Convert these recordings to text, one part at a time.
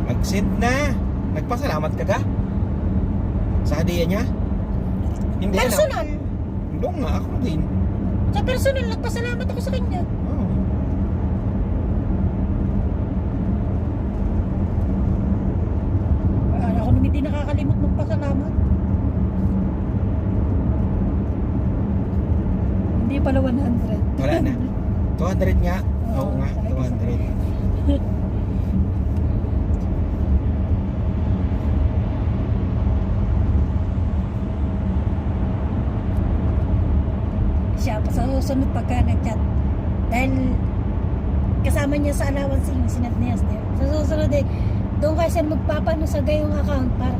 Nag-send na. Nagpasalamat ka ga? Sa hadiah niya? Hindi na. Personal. Hindi nga, ako din. Sa personal, nagpasalamat ako sa kanya. Oh. Ako naman hindi nakakalimot magpasalamat. Hindi pala 100. Wala na. 200 nga. Oo nga, sabi ko sa 200. Siya pa sa susunod pagka nag-chat. Dahil kasama niya sa allowance yung sinad niya. Sa susunod doon kasi magpapano sa gayong account para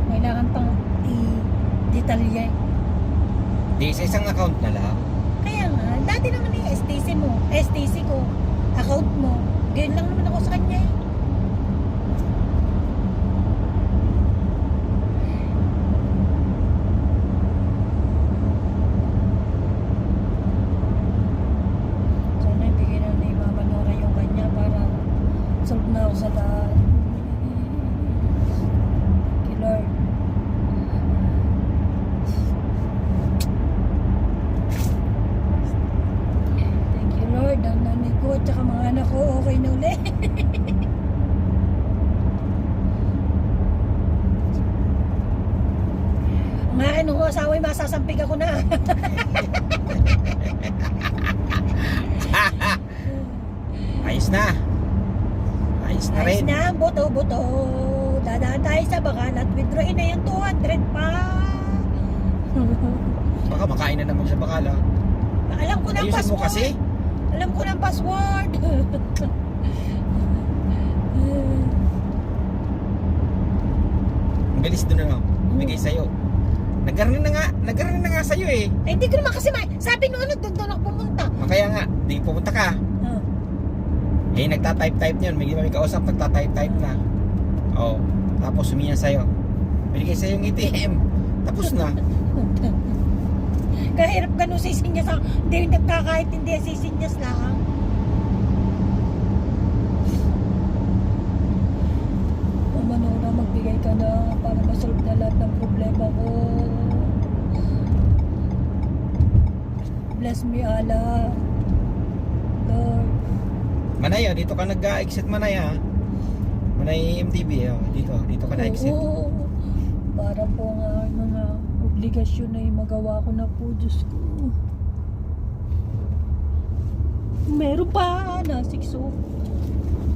kailangan pang i-detalye. Di sa isang account na lang. Kaya nga, dati naman yung STC ko, account mo, ganyan lang naman ako sa kanya eh. Sana ibigay na ni Mama Nora yung kanya para solve na ako sa lahat. Thank you, Lord. Thank you, Lord. Ang nanay ko at saka mga anak ko okay na ulit. Nga nung asawa yung masasampig ako na. Ayos na. Ayos na Ayos rin. na, buto-buto. Dadaan tayo sa bakal at withdrawin na yung 200 pa. Baka makain na naman sa bakala. Alam ko ng Ayusin password. mo kasi. Alam ko ng password. Ang bilis doon na. Bigay sa'yo. Nagkaroon na nga sa'yo eh. Ay, hindi ko naman kasi sabi nung doon ako pumunta. Kaya nga, di pumunta ka. Eh, nagtatype-type niyon. May kausap, nagtatype-type na. Oh, tapos sumiya sa'yo. Binigay sa'yo yung ATM. Tapos na. Kahirap ganun sisinyas ako. Hindi nagkakaintindi, sisinyas lang. Mama Nora, magbigay ka na para masolve na lahat ng problema ko. Bless me, Allah. Lord. Manay, dito ka nag-exit Manay ha. Manay MTV, dito ka na-exit. Oo. Para po nga mga obligasyon na yung magawa ko na po, Diyos ko. Meron pa na 6